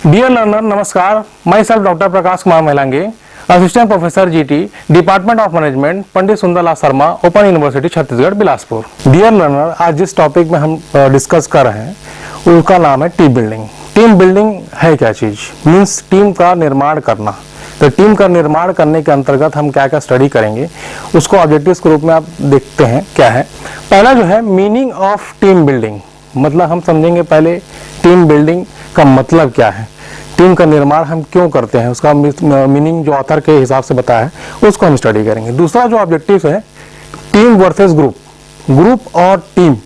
Dear learner, नमस्कार। Myself doctor Prakash Kumar Melange, assistant professor GT, department of management, Pandit Sundarlal Sharma, open university Chhattisgarh Bilaspur. Dear learner, आज जिस topic में हम discuss कर रहे हैं उसका नाम है टीम बिल्डिंग। टीम बिल्डिंग है क्या चीज? मीन्स टीम का निर्माण करना। तो टीम का निर्माण करने के अंतर्गत हम क्या क्या स्टडी करेंगे उसको ऑब्जेक्टिव्स के रूप में आप देखते हैं क्या है। पहला जो है मीनिंग ऑफ टीम बिल्डिंग, मतलब हम समझेंगे पहले टीम बिल्डिंग का मतलब क्या है, टीम का निर्माण हम क्यों करते हैं, उसका मीनिंग जो ऑथर के हिसाब से बताया है उसको हम स्टडी करेंगे। दूसरा जो ऑब्जेक्टिव है टीम वर्सेस ग्रुप, ग्रुप और टीम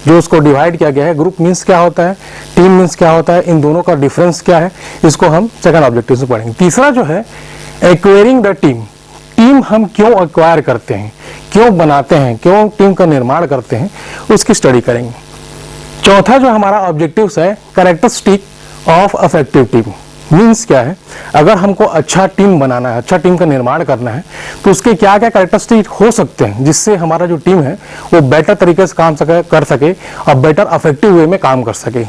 जो उसको डिवाइड किया गया है। ग्रुप मीन्स क्या होता है, टीम मीन्स क्या होता है, इन दोनों का डिफरेंस क्या है, इसको हम सेकंड ऑब्जेक्टिव से पढ़ेंगे। तीसरा जो है एक्वायरिंग द टीम, टीम हम क्यों एक्वायर करते हैं, क्यों बनाते हैं, क्यों टीम का निर्माण करते हैं, उसकी स्टडी करेंगे। चौथा जो हमारा ऑब्जेक्टिव है characteristic of effective team, means क्या है, अगर हमको अच्छा टीम बनाना है, अच्छा टीम का निर्माण करना है तो उसके क्या क्या कैरेक्टरिस्टिक हो सकते हैं जिससे हमारा जो टीम है वो बेटर तरीके से काम कर सके और बेटर इफेक्टिव वे में काम कर सके।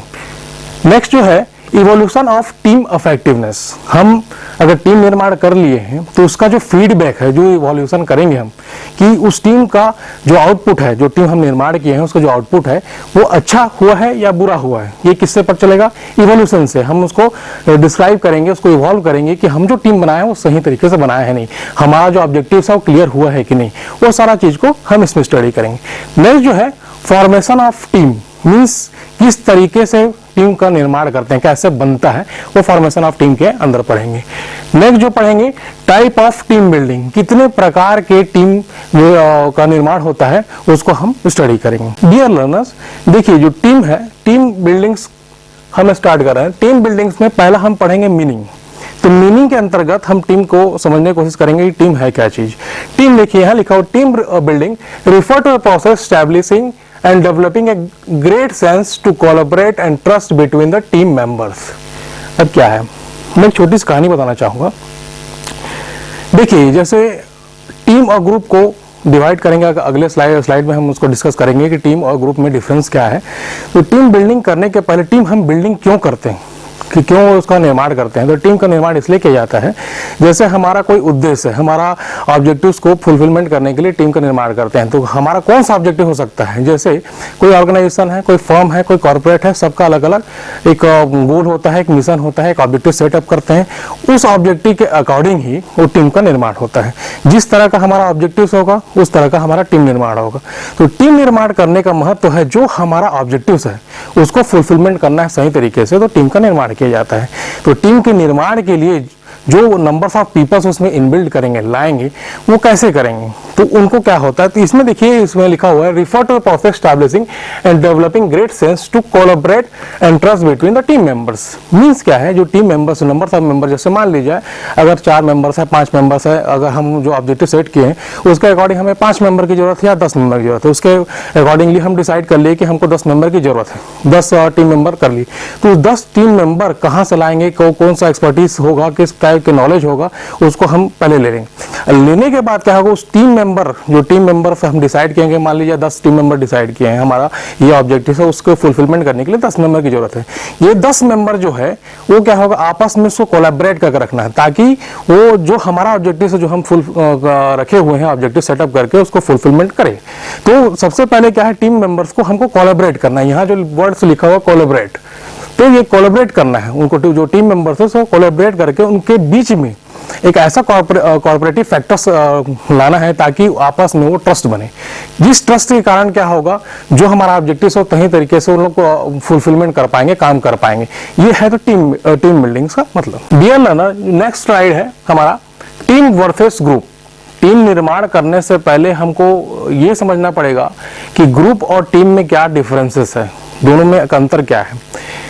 नेक्स्ट जो है इवोल्यूशन ऑफ टीम इफेक्टिवनेस, हम अगर टीम निर्माण कर लिए हैं तो उसका जो फीडबैक है, जो इवोल्यूशन करेंगे हम कि उस टीम का जो आउटपुट है, जो टीम हम निर्माण किए हैं उसका जो आउटपुट है वो अच्छा हुआ है या बुरा हुआ है, ये किससे पता चलेगा? इवोल्यूशन से। हम उसको डिस्क्राइब करेंगे, उसको इवॉल्व करेंगे कि हम जो टीम बनाए हैं वो सही तरीके से बनाया है नहीं, हमारा जो ऑब्जेक्टिव है वो क्लियर हुआ है कि नहीं, वो सारा चीज को हम इसमें स्टडी करेंगे। नेक्स्ट जो है फॉर्मेशन ऑफ टीम, मीन्स किस तरीके से टीम का निर्माण करते हैं, कैसे बनता है, वो फॉर्मेशन ऑफ टीम के अंदर पढ़ेंगे। नेक्स्ट जो पढ़ेंगे टाइप ऑफ टीम बिल्डिंग, कितने प्रकार के टीम का निर्माण होता है उसको हम स्टडी करेंगे। डियर लर्नर्स, देखिए जो टीम है, टीम बिल्डिंग्स हम स्टार्ट कर रहे हैं। टीम बिल्डिंग्स में पहला हम पढ़ेंगे मीनिंग। तो मीनिंग के अंतर्गत हम टीम को समझने की कोशिश करेंगे कि टीम है क्या चीज। टीम देखिए यहाँ लिखा हो, team building refer to the process establishing and developing a great sense to collaborate and trust between the team members। अब क्या है, मैं एक छोटी सी कहानी बताना चाहूंगा। देखिए जैसे टीम और ग्रुप को डिवाइड करेंगे, अगले स्लाइड में हम उसको डिस्कस करेंगे कि टीम और ग्रुप में डिफरेंस क्या है। तो टीम बिल्डिंग करने के पहले टीम हम बिल्डिंग क्यों करते हैं, कि क्यों उसका निर्माण करते हैं। तो टीम का निर्माण इसलिए किया जाता है जैसे हमारा कोई उद्देश्य है, हमारा ऑब्जेक्टिव्स को फुलफिलमेंट करने के लिए टीम का निर्माण करते हैं। तो हमारा कौन सा ऑब्जेक्टिव हो सकता है, जैसे कोई ऑर्गेनाइजेशन है, कोई फर्म है, कोई कॉर्पोरेट है, सबका अलग अलग एक गोल होता है, एक मिशन होता है, एक ऑब्जेक्टिव सेटअप करते हैं। उस ऑब्जेक्टिव के अकॉर्डिंग ही वो टीम का निर्माण होता है। जिस तरह का हमारा ऑब्जेक्टिव होगा उस तरह का हमारा टीम निर्माण होगा। तो टीम निर्माण करने का महत्व है जो हमारा ऑब्जेक्टिव है उसको फुलफिलमेंट करना है सही तरीके से, तो टीम का निर्माण किया जाता है। तो टीम के निर्माण के लिए जो नंबर्स ऑफ पीपल्स उसमें इनबिल्ड करेंगे, लाएंगे, वो कैसे करेंगे, तो उनको क्या होता है। तो इसमें देखिए, इसमें लिखा हुआ है refer to the process establishing and developing great sense to collaborate and trust between the team members. Means क्या है, जो team members, numbers of member, जैसे मान लीजिए अगर 4 मेंबर्स है, 5 मेंबर्स है, अगर हम जो ऑब्जेक्टिव सेट किए हैं उसके अकॉर्डिंग हमें 5 मेंबर की जरूरत है या 10 मेंबर की जरूरत है, उसके अकॉर्डिंगली हम डिसाइड कर लिए कि हमको 10 मेंबर की जरूरत है, 10 टीम मेंबर कर ली। तो 10 टीम मेंबर कहाँ से लाएंगे, कौन सा एक्सपर्टीज होगा, किस टाइप के नॉलेज होगा, उसको हम पहले ले लेंगे। लेने के बाद क्या होगा, उस टीम मेंबर, जो टीम मेंबर हम डिसाइड करेंगे, मान लीजिए 10 टीम मेंबर डिसाइड किए हैं, हमारा ये ऑब्जेक्टिव है, उसको फुलफिलमेंट करने के लिए 10 मेंबर की जरूरत है। ये 10 मेंबर जो है वो क्या होगा, आपस में उसको कोलैबोरेट करके रखना है, ताकि वो जो हमारा ऑब्जेक्टिव है, जो हम रखे हुए हैं ऑब्जेक्टिव सेटअप करके उसको फुलफिलमेंट करें। तो सबसे पहले क्या है, टीम मेंबर्स को हमको कोलैबोरेट करना है। यहाँ जो वर्ड्स लिखा हुआ कोलैबोरेट, तो ये कोलैबोरेट करना है उनको, जो टीम मेंबर्स है उसको कोलैबोरेट करके उनके बीच में एक ऐसा कॉर्पोरेटिव फैक्टर्स लाना है ताकि आपस में वो ट्रस्ट बने। जिस ट्रस्ट के कारण क्या होगा, जो हमारा ऑब्जेक्टिव है सही तरीके से उन लोग को फुलफिलमेंट कर पाएंगे, काम कर पाएंगे। ये है तो टीम बिल्डिंग का मतलब। डियर लर्नर, नेक्स्ट स्लाइड है हमारा टीम वर्सेस ग्रुप। टीम निर्माण करने से पहले हमको ये समझना पड़ेगा कि ग्रुप और टीम में क्या डिफरेंसेस है, दोनों में अंतर क्या है।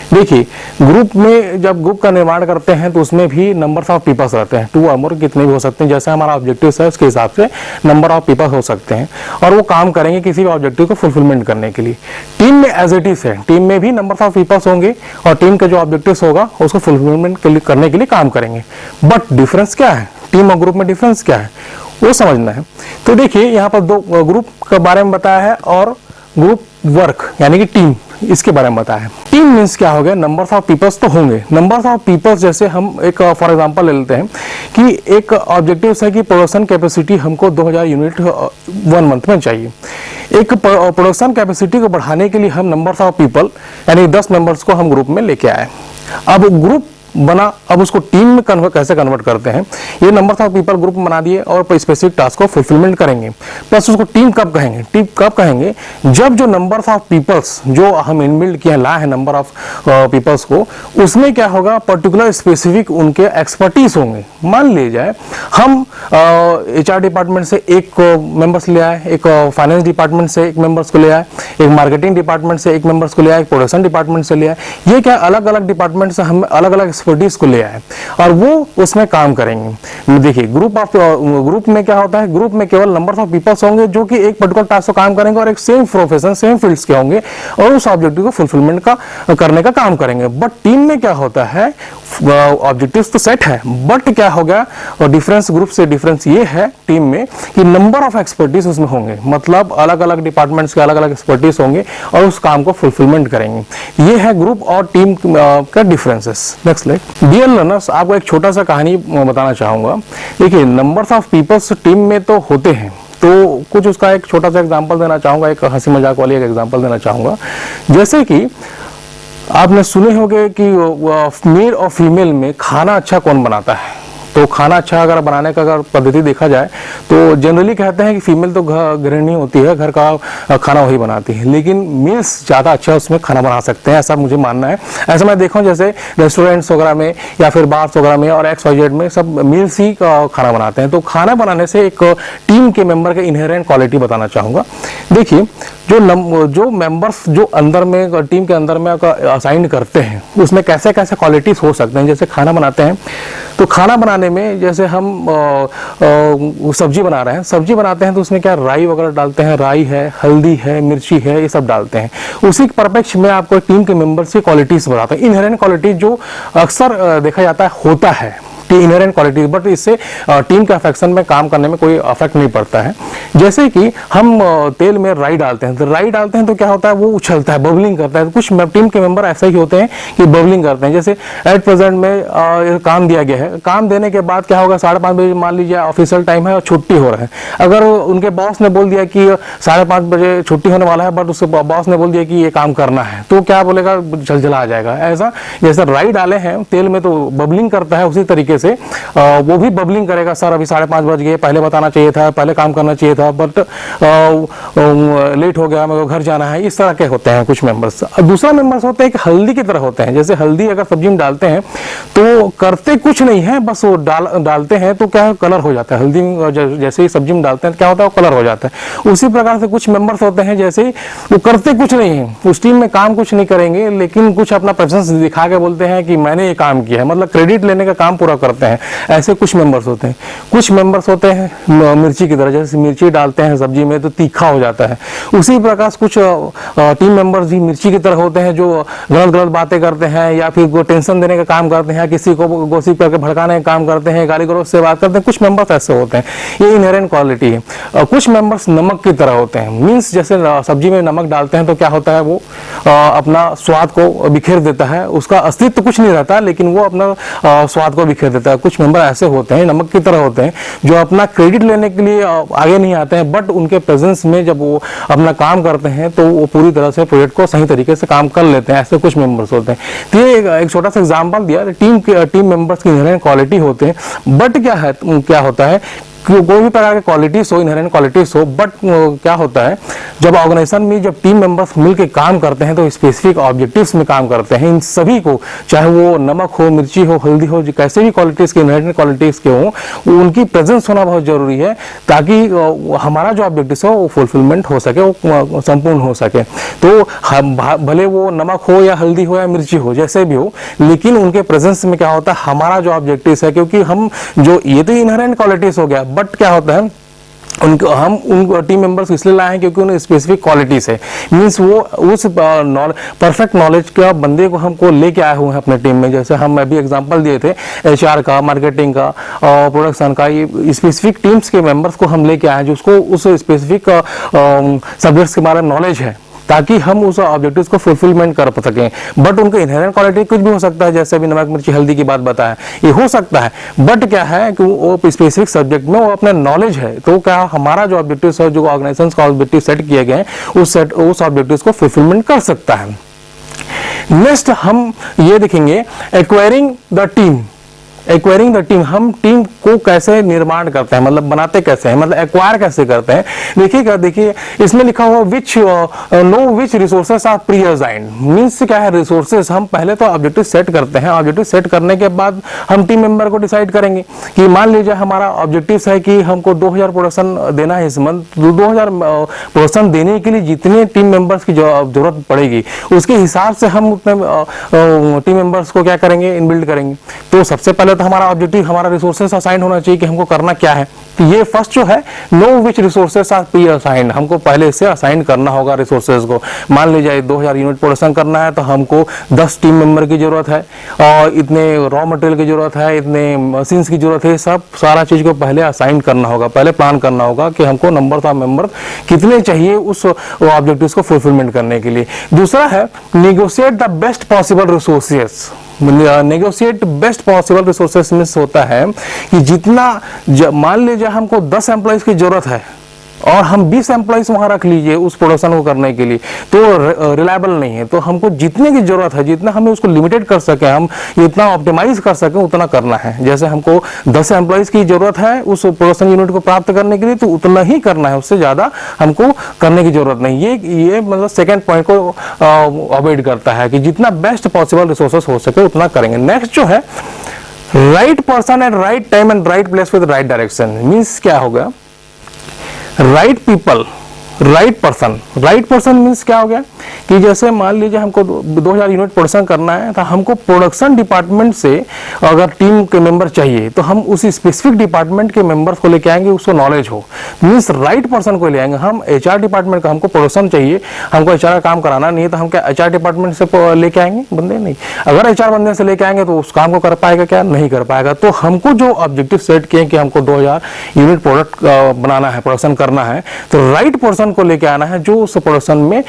देखिए ग्रुप में जब ग्रुप का निर्माण करते हैं तो उसमें भी नंबर्स ऑफ पीपल्स रहते हैं, 2 और मोर, कितने भी हो सकते हैं, जैसे हमारा ऑब्जेक्टिव है उसके हिसाब से नंबर ऑफ पीपल्स हो सकते हैं और वो काम करेंगे किसी भी ऑब्जेक्टिव को फुलफिलमेंट करने के लिए। टीम में एज इट इज है, टीम में भी नंबर्स ऑफ पीपल्स होंगे और टीम का जो ऑब्जेक्टिव होगा उसको फुलफिलमेंट करने के लिए काम करेंगे। बट डिफरेंस क्या है, टीम और ग्रुप में डिफरेंस क्या है वो समझना है। तो देखिए यहाँ पर 2 ग्रुप के बारे में बताया है और ग्रुप वर्क यानी कि टीम इसके बारे में बताया। टीम मीन्स क्या हो गया, नंबर्स ऑफ पीपल्स तो होंगे, नंबर्स ऑफ पीपल्स जैसे हम एक फॉर एग्जांपल ले लेते हैं कि एक ऑब्जेक्टिव है कि प्रोडक्शन कैपेसिटी हमको 2000 यूनिट 1 मंथ में चाहिए। एक प्रोडक्शन कैपेसिटी को बढ़ाने के लिए हम नंबर्स ऑफ पीपल यानी 10 मेंबर्स को हम ग्रुप में लेके आए। अब ग्रुप बना, अब उसको टीम में कैसे कन्वर्ट करते हैं, ये नंबर ऑफ पीपल ग्रुप बना दिए और स्पेसिफिक टास्क को फुलफिलमेंट करेंगे। प्लस उसको टीम कब कहेंगे, टीम कब कहेंगे, जब जो नंबर ऑफ पीपल्स जो हम इनबिल्ड किए लाए हैं नंबर ऑफ पीपल्स को, उसमें क्या होगा, पर्टिकुलर स्पेसिफिक उनके एक्सपर्टीज होंगे। मान लीजिए हम HR डिपार्टमेंट से एक मेंबर्स ले आए, एक फाइनेंस डिपार्टमेंट से एक मेंबर्स को ले आए, एक मार्केटिंग डिपार्टमेंट से एक मेंबर्स को ले आए, एक प्रोडक्शन डिपार्टमेंट से ले आए। ये क्या अलग अलग डिपार्टमेंट से हम अलग अलग एक्सपर्टीज को ले आए और वो उसमें काम करेंगे। देखिए ग्रुप में क्या होता है, ग्रुप में केवल नंबर ऑफ पीपल्स होंगे जो कि एक पर्टिकुलर टास्क को काम करेंगे और एक सेम प्रोफेशन सेम फील्ड्स के होंगे और उस ऑब्जेक्टिव को फुलफिलमेंट का करने का काम करेंगे। बट टीम में क्या होता है, ऑब्जेक्टिव्स तो सेट है, बट क्या होगा और डिफरेंस ग्रुप से डिफरेंस ये है टीम में कि नंबर ऑफ एक्सपर्टीज उसमें होंगे, मतलब अलग अलग डिपार्टमेंट्स के अलग अलग एक्सपर्टीज होंगे और उस काम को फुलफिलमेंट करेंगे। ये है ग्रुप और टीम का differences. Next slide. Dear learners, आपको एक छोटा सा कहानी बताना चाहूंगा। देखिए नंबर्स ऑफ पीपल्स टीम में तो होते हैं, तो कुछ उसका एक छोटा सा एग्जांपल देना चाहूंगा, एक हंसी मजाक वाली एक एग्जांपल देना चाहूंगा। जैसे कि आपने सुने होंगे कि मेल और फीमेल में खाना अच्छा कौन बनाता है। तो खाना अच्छा अगर बनाने का अगर पद्धति देखा जाए तो जनरली कहते हैं कि फीमेल तो गृहिणी होती है, घर का खाना वही बनाती है, लेकिन मेल्स ज़्यादा अच्छा उसमें खाना बना सकते हैं, ऐसा मुझे मानना है। ऐसा मैं देखा हूं जैसे रेस्टोरेंट्स वगैरह में या फिर बार्स वगैरह में और XYZ में सब मेल्स ही खाना बनाते हैं। तो खाना बनाने से एक टीम के मेंबर के इनहेरेंट क्वालिटी बताना चाहूँगा। देखिए जो मेंबर्स जो अंदर में टीम के अंदर में असाइन करते हैं उसमें कैसे कैसे क्वालिटीज हो सकते हैं। जैसे खाना बनाते हैं तो खाना बनाने में जैसे हम सब्जी बना रहे हैं, सब्जी बनाते हैं तो उसमें क्या राई वगैरह डालते हैं, राई है, हल्दी है, मिर्ची है, ये सब डालते हैं। उसी के परिप्रेक्ष्य में आपको टीम के मेंबर्स की क्वालिटीज बताते हैं, इनहेरेंट क्वालिटी जो अक्सर देखा जाता है होता है इनहेरेंट क्वालिटीज, बट इससे टीम के अफेक्शन में काम करने में कोई अफेक्ट नहीं पड़ता है। जैसे कि हम तेल में राई डालते हैं, तो राई डालते हैं तो क्या होता है, वो उछलता है, बबलिंग करता है। तो कुछ टीम के मेंबर ऐसे ही होते हैं कि बबलिंग करते हैं। जैसे एट प्रेजेंट में काम दिया गया है, काम देने के बाद क्या होगा, 5:30 बजे मान लीजिए ऑफिशियल टाइम है और छुट्टी हो रहा है। अगर उनके बॉस ने बोल दिया कि 5:30 बजे छुट्टी होने वाला है, बट उसके बॉस ने बोल दिया कि ये काम करना है, तो क्या बोलेगा, झलझला आ जाएगा। ऐसा जैसे राई डाले हैं तेल में तो बबलिंग करता है, उसी तरीके से वो भी बबलिंग करेगा, सर अभी 5:30 बज गए, पहले बताना चाहिए था, पहले काम करना चाहिए था, बट लेट हो गया, मेरे को घर जाना है। इस तरह के होते हैं कुछ मेंबर्स। दूसरा मेंबर्स होते हैं कि हल्दी की तरह होते हैं। जैसे हल्दी अगर सब्जी में डालते हैं तो करते कुछ नहीं है, बस वो डालते हैं तो क्या कलर हो जाता है। हल्दी जैसे ही सब्जी में डालते हैं क्या होता है, वो कलर हो जाता है। उसी प्रकार से कुछ मेंबर्स होते हैं जैसे वो करते कुछ नहीं है, उस टीम में काम कुछ नहीं करेंगे, लेकिन कुछ अपना प्रेजेंस दिखा के बोलते हैं कि मैंने ये काम किया है, मतलब क्रेडिट लेने का काम पूरा करते हैं। ऐसे कुछ मेंबर्स होते हैं। कुछ मेंबर्स होते हैं मिर्ची की तरह, जैसे मिर्ची डालते हैं सब्जी में तो तीखा हो जाता है। उसी प्रकार कुछ टीम मेंबर्स भी मिर्ची की तरह होते हैं जो गलत गलत बातें करते हैं या फिर कोई टेंशन देने का काम करते हैं, किसी को गोसिप करके भड़काने का काम करते हैं, गाली गलौज से बात करते हैं। कुछ मेंबर्स ऐसे होते हैं, ये इनहेरेंट क्वालिटी है। कुछ मेंबर्स नमक की तरह होते हैं, मीन्स जैसे सब्जी में नमक डालते हैं तो क्या होता है, वो अपना स्वाद को बिखेर देता है, उसका अस्तित्व कुछ नहीं रहता लेकिन वो अपना स्वाद को बिखेर देता है। कुछ मेंबर ऐसे होते हैं, नमक की तरह होते हैं, जो अपना क्रेडिट लेने के लिए आगे नहीं आते हैं, बट उनके प्रेजेंस में जब वो अपना काम करते हैं तो वो पूरी तरह से प्रोजेक्ट को सही तरीके से काम कर लेते हैं। ऐसे कुछ मेंबर्स होते हैं। तो ये एक छोटा सा एग्जांपल दिया, टीम मेंबर्स की इनहेरेंट क्वालिटी होते हैं। बट क्या होता है, कोई भी प्रकार के क्वालिटीज हो, इनहेरेंट क्वालिटीज हो, बट क्या होता है जब ऑर्गेनाइजेशन में जब टीम मेंबर्स मिलकर काम करते हैं तो स्पेसिफिक ऑब्जेक्टिव्स में काम करते हैं। इन सभी को, चाहे वो नमक हो, मिर्ची हो, हल्दी हो, कैसे भी क्वालिटीज के इनहेरेंट क्वालिटीज के हो, उनकी प्रेजेंस होना बहुत जरूरी है ताकि हमारा जो ऑब्जेक्टिव हो वो फुलफिलमेंट हो सके, वो संपूर्ण हो सके। तो भले वो नमक हो या हल्दी हो या मिर्ची हो, जैसे भी हो, लेकिन उनके प्रेजेंस में क्या होता है, हमारा जो ऑब्जेक्टिव है, क्योंकि हम जो ये तो इनहेरेंट क्वालिटीज हो गया, बट क्या होता है हम उन टीम मेंबर्स इसलिए लाए हैं क्योंकि उन्हें स्पेसिफिक क्वालिटीज है, मींस वो उस परफेक्ट नॉलेज का बंदे को हमको लेके आए हुए हैं अपने टीम में। जैसे हम अभी एग्जांपल दिए थे HR का, मार्केटिंग का और प्रोडक्शन का, ये स्पेसिफिक टीम्स के मेंबर्स को हम लेके आए हैं जिसको उस स्पेसिफिक सब्जेक्ट्स के बारे में नॉलेज है। ताकि हम उस ऑब्जेक्टिव्स को फुलफिलमेंट कर सकें। बट उनका इनहेरेंट क्वालिटी कुछ भी हो सकता है, जैसे अभी नमक मिर्ची हल्दी की बात बताया, ये हो सकता है। बट क्या है कि वो स्पेसिफिक सब्जेक्ट में वो अपना नॉलेज है, तो क्या हमारा जो ऑब्जेक्टिव्स है, जो ऑर्गेनाइजेशन का ऑब्जेक्टिव सेट किए गए हैं, उस ऑब्जेक्टिव्स को फुलफिलमेंट कर सकता है। नेक्स्ट हम ये देखेंगे acquiring the team. Acquiring the team, हम टीम को कैसे निर्माण करते हैं, मतलब बनाते कैसे हैं, मतलब एक्वायर कैसे करते हैं। देखिएगा, देखिए इसमें लिखा हुआ which know which resources are pre assigned. Means क्या है, रिसोर्सेस हम पहले तो ऑब्जेक्टिव सेट करते हैं, ऑब्जेक्टिव सेट करने के बाद हम टीम मेंबर को डिसाइड करेंगे कि मान लीजिए हमारा ऑब्जेक्टिव है कि हमको 2000 प्रोडक्शन देना है इस मंथ, 2000 प्रोडक्शन देने के लिए जितने टीम मेंबर्स की जरूरत पड़ेगी उसके हिसाब से हम उतने टीम मेंबर्स को क्या करेंगे, इनबिल्ड करेंगे। तो सबसे पहले तो हमारा ऑब्जेक्टिव, हमारा रिसोर्सेस असाइन होना चाहिए कि हमको करना क्या है। तो ये फर्स्ट जो है, know which resources are pre assigned, हमको पहले से असाइन करना होगा रिसोर्सेस को। मान लीजिए 2000 यूनिट प्रोडक्शन करना है तो हमको 10 टीम मेंबर की जरूरत है और इतने रॉ मटेरियल की जरूरत है, इतने मशीन्स की जरूरत है। सब सारा चीज को पहले असाइन करना होगा, पहले प्लान करना होगा कि हमको नंबर ऑफ मेंबर कितने चाहिए उस ऑब्जेक्टिव्स को फुलफिलमेंट करने के लिए। दूसरा है negotiate the best possible resources. Negotiate best possible resources में होता है कि जितना, मान लीजिए हमको 10 एम्प्लॉइज की जरूरत है और हम 20 एम्प्लॉइज वहां रख लीजिए उस प्रोडक्शन को करने के लिए, तो रिलायबल नहीं है। तो हमको जितने की जरूरत है, जितना हमें उसको लिमिटेड कर सके, हम इतना ऑप्टिमाइज कर सके उतना करना है। जैसे हमको 10 एम्प्लॉइज की जरूरत है उस प्रोडक्शन यूनिट को प्राप्त करने के लिए, तो उतना ही करना है, उससे ज्यादा हमको करने की जरूरत नहीं। ये मतलब सेकेंड पॉइंट को अवॉइड करता है कि जितना बेस्ट पॉसिबल रिसोर्सेस हो सके उतना करेंगे। नेक्स्ट जो है right person at right time and right place with right direction. Means क्या होगा, right people right person. Right person means क्या हो गया कि जैसे मान लीजिए हमको 2000 यूनिट प्रोडक्शन करना है, तो हमको प्रोडक्शन डिपार्टमेंट से अगर टीम के मेंबर चाहिए तो हम उसी स्पेसिफिक डिपार्टमेंट के मेंबर्स को लेके आएंगे, उसको नॉलेज हो। मीन्स राइट पर्सन को ले आएंगे। हम एचआर डिपार्टमेंट का, हमको प्रोडक्शन चाहिए, हमको एचआर का काम कराना नहीं है, तो हम क्या एचआर डिपार्टमेंट से लेके आएंगे बंदे? नहीं। अगर एचआर बंदे से लेके आएंगे तो उस काम को कर पाएगा क्या? नहीं कर पाएगा। तो हमको जो ऑब्जेक्टिव सेट किए कि हमको 2000 यूनिट प्रोडक्ट बनाना है, प्रोडक्शन करना है, तो राइट पर्सन को लेके आना है जो उस प्रोडक्शन में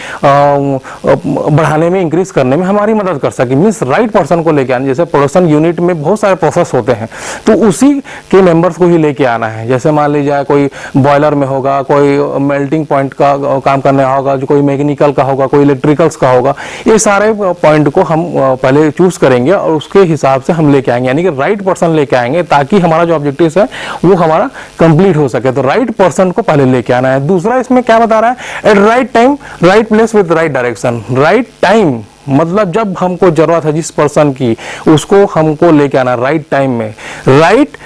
बढ़ाने में, इंक्रीज करने में हमारी मदद कर सके। मींस राइट पर्सन को लेके आना। जैसे प्रोडक्शन यूनिट में बहुत सारे प्रोसेस होते हैं, तो उसी के मेंबर्स को ही लेके आना है। जैसे मान लीजिए कोई बॉयलर में होगा, कोई मेल्टिंग पॉइंट का काम करने होगा, जो कोई मैकेनिकल का होगा, कोई इलेक्ट्रिकल्स का होगा। ये सारे पॉइंट को हम पहले चूज करेंगे और उसके हिसाब से हम लेके आएंगे, यानी कि राइट पर्सन लेके आएंगे ताकि हमारा जो ऑब्जेक्टिव है वो हमारा कंप्लीट हो सके। तो राइट पर्सन को पहले लेके आना है। दूसरा इसमें क्या बता रहा है, at right time right place with right direction. Right time मतलब जब हमको जरूरत है जिस पर्सन की, उसको हमको लेके आना राइट टाइम में। राइट